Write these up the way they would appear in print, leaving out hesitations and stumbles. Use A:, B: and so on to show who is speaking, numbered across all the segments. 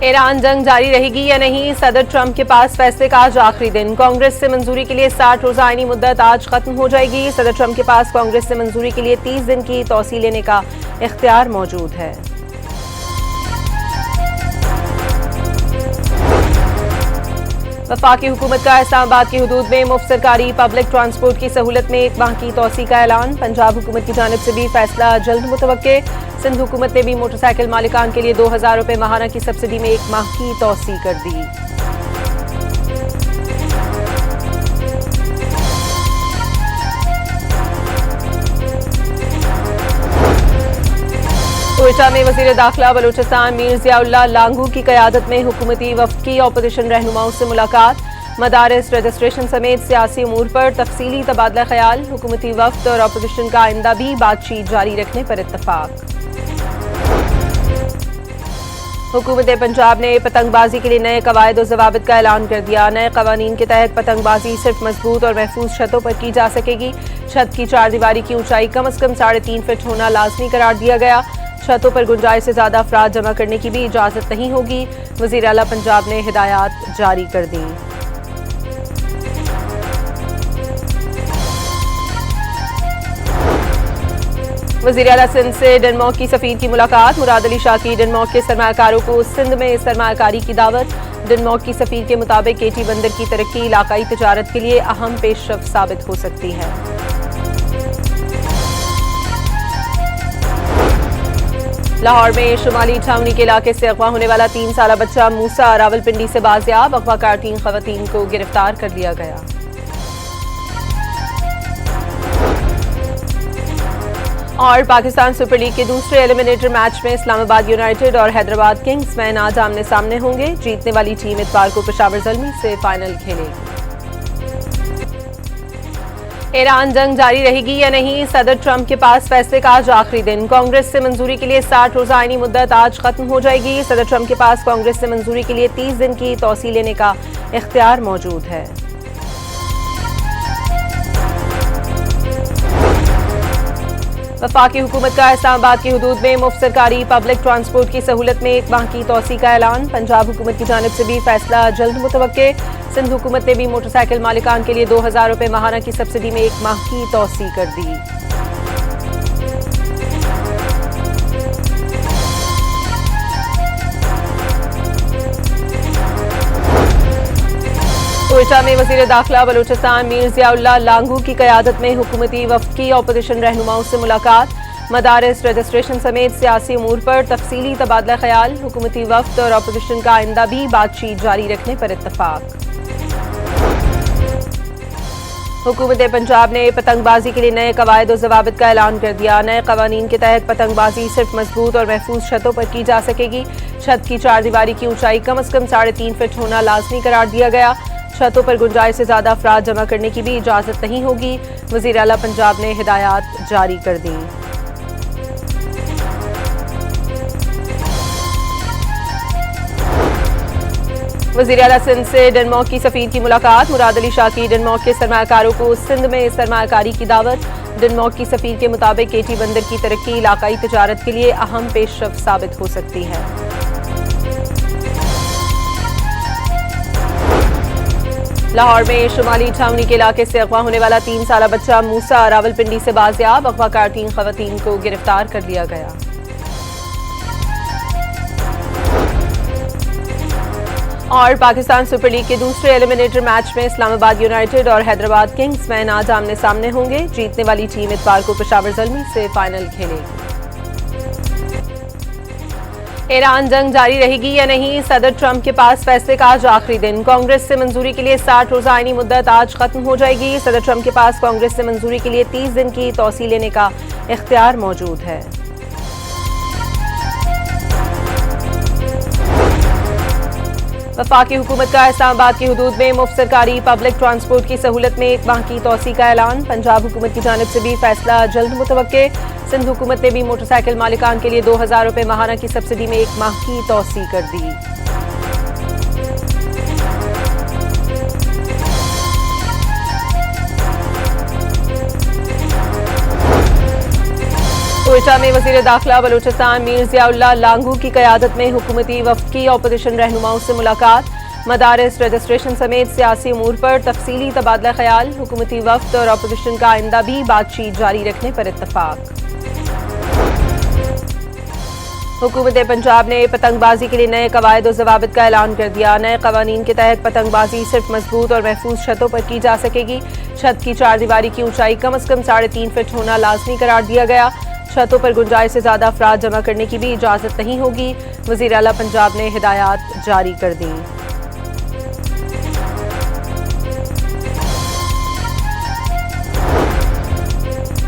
A: Iran जंग जारी रहेगी या नहीं, सदर ट्रंप के पास फैसले का आज आखिरी दिन। कांग्रेस से मंजूरी के लिए 60 रोजा आईनी मुद्दत आज खत्म हो जाएगी। सदर ट्रंप के पास कांग्रेस से मंजूरी के लिए 30 दिन की तौसीह लेने का इख्तियार मौजूद है। वफाकी हुकूमत का इस्लामाबाद की हुदूद में मुफ्त सरकारी पब्लिक ट्रांसपोर्ट की सहूलत में 1 माह की तौसीह का ऐलान। पंजाब हुकूमत की जानिब से भी फैसला जल्द मुतवक्के। सिंध हुकूमत ने भी मोटरसाइकिल मालिकान के लिए 2000 रुपये माहाना की सब्सिडी में 1 माह की तौसीह कर दी। कोयटा में वजीर दाखिला बलूचिस्तान मीर ज़ियाउल्लाह लांगू की क़यादत में हुकूमती वफ़द की अपोजिशन रहनुमाओं से मुलाकात। मदारिस रजिस्ट्रेशन समेत सियासी उमूर पर तफसीली तबादला ख्याल। हुकूमती वफ़द और अपोजिशन का आइंदा भी बातचीत जारी रखने पर इत्तफाक। हुकूमत पंजाब ने पतंगबाजी के लिए नए कवायद और ज़वाबित का ऐलान कर दिया। नए कवानीन के तहत पतंगबाजी सिर्फ मजबूत और महफूज छतों पर की जा सकेगी। छत की 4 दीवारी की ऊंचाई कम अज़ कम 3.5 फीट होना लाजमी करार दिया गया। छतों पर गुंजाइश से ज्यादा अफराद जमा करने की भी इजाजत नहीं होगी। वज़ीर आला पंजाब ने हिदायत जारी कर दी। वज़ीर आला सिंध से डेनमार्क की सफीर की मुलाकात। मुराद अली शाह की डेनमार्क के सरमायाकारों को सिंध में सरमायाकारी की दावत। डेनमार्क की सफीर के मुताबिक केटी बंदर की तरक्की इलाकाई तिजारत के लिए अहम पेशरफ साबित हो सकती है। लाहौर में शुमाली छावनी के इलाके से अगवा होने वाला 3 साला बच्चा मूसा रावलपिंडी से बाजियाब। अगवाकार 3 खवातीन को गिरफ्तार कर लिया गया। और पाकिस्तान सुपर लीग के दूसरे एलिमिनेटर मैच में इस्लामाबाद यूनाइटेड और हैदराबाद किंग्स मैन आज आमने सामने होंगे। जीतने वाली टीम इतवार को पेशावर ज़ल्मी से फाइनल खेलेगी। ईरान जंग जारी रहेगी या नहीं, सदर ट्रंप के पास फैसले का आज आखिरी दिन। कांग्रेस से मंजूरी के लिए 60 रोजा आईनी मुद्दत आज खत्म हो जाएगी। सदर ट्रंप के पास कांग्रेस से मंजूरी के लिए 30 दिन की तौसीह लेने का इख्तियार मौजूद है। वफाकी हुकूमत का इस्लामाबाद की हुदूद में मुफ्त सरकारी पब्लिक ट्रांसपोर्ट की सहूलत में 1 माह की तौसीह का ऐलान। पंजाब हुकूमत की जानिब से भी फैसला जल्द मुतवक्के। सिंध हुकूमत ने भी मोटरसाइकिल मालिकान के लिए 2000 रुपये माहाना की सब्सिडी में 1 माह की तौसीह कर दी। कोयटा में वजीर दाखिला बलूचिस्तान मीर ज़ियाउल्लाह लांगू की क़यादत में हुकूमती वफ़द की अपोजिशन रहनुमाओं से मुलाकात। मदारिस रजिस्ट्रेशन समेत सियासी उमूर पर तफसीली तबादला ख्याल। हुकूमती वफ़द और अपोजिशन का आइंदा भी बातचीत जारी रखने पर इत्तफाक। हुकूमत पंजाब ने पतंगबाजी के लिए नए कवायद और ज़वाबित का ऐलान कर दिया। नए कवानीन के तहत पतंगबाजी सिर्फ मजबूत और महफूज छतों पर की जा सकेगी। छत की 4 दीवारी की ऊंचाई कम अज़ कम 3.5 फीट होना लाजमी करार दिया गया। छतों पर गुंजाइश से ज्यादा अफराद जमा करने की भी इजाजत नहीं होगी। वज़ीर आला पंजाब ने हिदायत जारी कर दी। वज़ीर आला सिंध से डेनमार्क की सफीर की मुलाकात। मुराद अली शाह की डेनमार्क के सरमायाकारों को सिंध में सरमायाकारी की दावत। डेनमार्क की सफीर के मुताबिक केटी बंदर की तरक्की इलाकाई तिजारत के लिए अहम पेशरफ साबित हो सकती है। लाहौर में शुमाली छावनी के इलाके से अगवा होने वाला 3 साला बच्चा मूसा रावलपिंडी से बाजियाब। अगवाकार 3 खवातीन को गिरफ्तार कर लिया गया। और पाकिस्तान सुपर लीग के दूसरे एलिमिनेटर मैच में इस्लामाबाद यूनाइटेड और हैदराबाद किंग्स मैन आज आमने सामने होंगे। जीतने वाली टीम इतवार को पेशावर ज़ल्मी से फाइनल खेलेगी। ईरान जंग जारी रहेगी या नहीं, सदर ट्रंप के पास फैसले का आज आखिरी दिन। कांग्रेस से मंजूरी के लिए 60 रोजा आईनी मुद्दत आज खत्म हो जाएगी। सदर ट्रंप के पास कांग्रेस से मंजूरी के लिए 30 दिन की तौसीह लेने का इख्तियार मौजूद है। वफाकी हुकूमत का इस्लामाबाद की हुदूद में मुफ्त सरकारी पब्लिक ट्रांसपोर्ट की सहूलत में 1 माह की तौसीह का ऐलान। पंजाब हुकूमत की जानिब से भी फैसला जल्द मुतवक्के। सिंध हुकूमत ने भी मोटरसाइकिल मालिकान के लिए 2000 रुपये माहाना की सब्सिडी में 1 माह की तौसीह कर दी। कोयटा में वजीर दाखिला बलूचिस्तान मीर जियाउल्लाह लांगू की क़यादत में हुकूमती वफ़द की अपोजिशन रहनुमाओं से मुलाकात, मदारिस रजिस्ट्रेशन समेत सियासी उमूर पर तफसीली तबादला ख्याल, हुकूमती वफ़द और अपोजिशन का आइंदा भी बातचीत जारी रखने पर इत्तफाक। हुकूमत पंजाब ने पतंगबाजी के लिए नए कवायद और जवाबित का ऐलान कर दिया। नए कवानीन के तहत पतंगबाजी सिर्फ मजबूत और महफूज छतों पर की जा सकेगी। छत की 4 दीवारी की ऊंचाई कम से कम 3.5 फीट होना लाजमी करार दिया गया। छतों पर गुंजाइश से ज्यादा अफराद जमा करने की भी इजाजत नहीं होगी। वजीर आला पंजाब ने हिदायत जारी कर दी।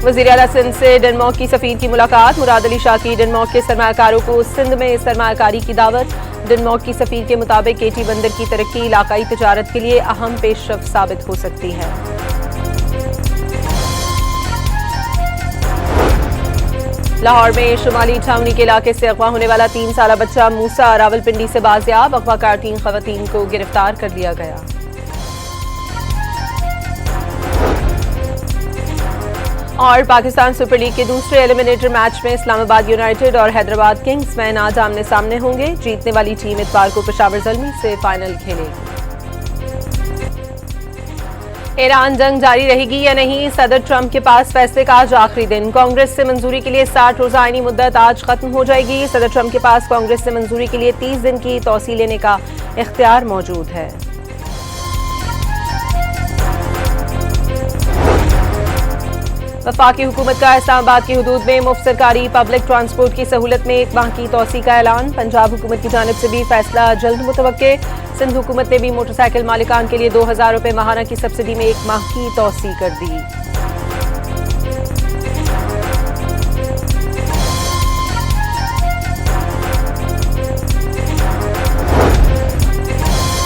A: वज़ीर आला सिंध से डेनमार्क की सफीर की मुलाकात, मुराद अली शाह की डेनमार्क के सरमाकारों को सिंध में सरमाकारी की दावत। डेनमार्क की सफीर के मुताबिक केटी बंदर की तरक्की इलाकाई तिजारत के लिए अहम पेशरफ साबित हो सकती है। लाहौर में शुमाली छावनी के इलाके से अगवा होने वाला 3 साला बच्चा मूसा रावलपिंडी से बाजियाब, अगवाकार 3 खवातीन को गिरफ्तार कर लिया गया। और पाकिस्तान सुपर लीग के दूसरे एलिमिनेटर मैच में इस्लामाबाद यूनाइटेड और हैदराबाद किंग्स मैन आज आमने सामने होंगे। जीतने वाली टीम इतवार को पेशावर ज़ल्मी से फाइनल खेलेगी। ईरान जंग जारी रहेगी या नहीं, सदर ट्रंप के पास फैसले का आज आखिरी दिन। कांग्रेस से मंजूरी के लिए 60 रोजा आईनी मुद्दत आज खत्म हो जाएगी। सदर ट्रंप के पास कांग्रेस से मंजूरी के लिए 30 दिन की तौसील लेने का इख्तियार मौजूद है। वफाकी हुकूमत का इस्लामाबाद की हुदूद में मुफ्त सरकारी पब्लिक ट्रांसपोर्ट की सहूलत में 1 माह की तौसी का ऐलान। पंजाब हुकूमत की जानिब से भी फैसला जल्द मुतवक्के। सिंध हुकूमत ने भी मोटरसाइकिल मालिकान के लिए 2000 रुपये माहाना की सब्सिडी में 1 माह की तौसी कर दी।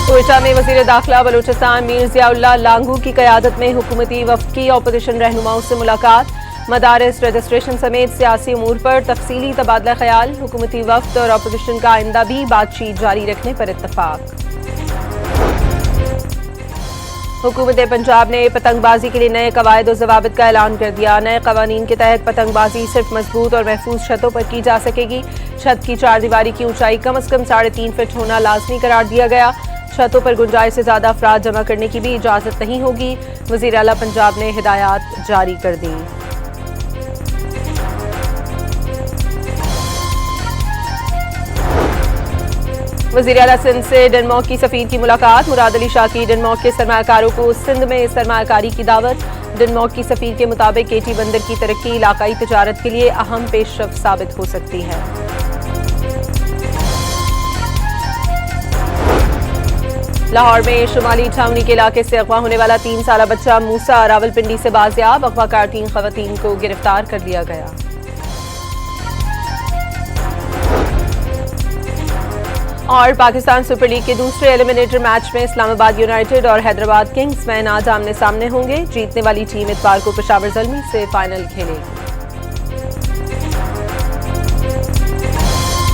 A: कोयटा में वजीर दाखिला बलूचिस्तान मीर जियाउल्लाह लांगू की क़यादत में हुकूमती वफ़द की अपोजिशन रहनुमाओं से मुलाकात, मदारिस रजिस्ट्रेशन समेत सियासी उमूर पर तफसीली तबादला ख्याल, हुकूमती वफ़द और अपोजिशन का आइंदा भी बातचीत जारी रखने पर इत्तफाक। हुकूमत पंजाब ने पतंगबाजी के लिए नए कवायद और जवाबित का ऐलान कर दिया। नए कवानीन के तहत पतंगबाजी सिर्फ मजबूत और महफूज छतों पर की जा सकेगी। छत की 4 दीवारी की ऊंचाई कम से कम 3.5 फीट होना लाजमी करार दिया गया। छतों पर गुंजाइश से ज्यादा अफराद जमा करने की भी इजाजत नहीं होगी। वज़ीर आला पंजाब ने हिदायत जारी कर दी। वज़ीर आला सिंध से डेनमार्क की सफीर की मुलाकात, मुराद अली शाह की डेनमार्क के सरमाकारों को सिंध में सरमाकारी की दावत। डेनमार्क की सफीर के मुताबिक केटी बंदर की तरक्की इलाकाई तिजारत के लिए अहम पेशरफ साबित हो सकती है। लाहौर में शुमाली छावनी के इलाके से अगवा होने वाला 3 साला बच्चा मूसा रावलपिंडी से बाजियाब, अगवाकार 3 खवातीन को गिरफ्तार कर लिया गया। और पाकिस्तान सुपर लीग के दूसरे एलिमिनेटर मैच में इस्लामाबाद यूनाइटेड और हैदराबाद किंग्स मैन आज आमने सामने होंगे। जीतने वाली टीम इतवार को पेशावर ज़ल्मी से फाइनल खेलेगी।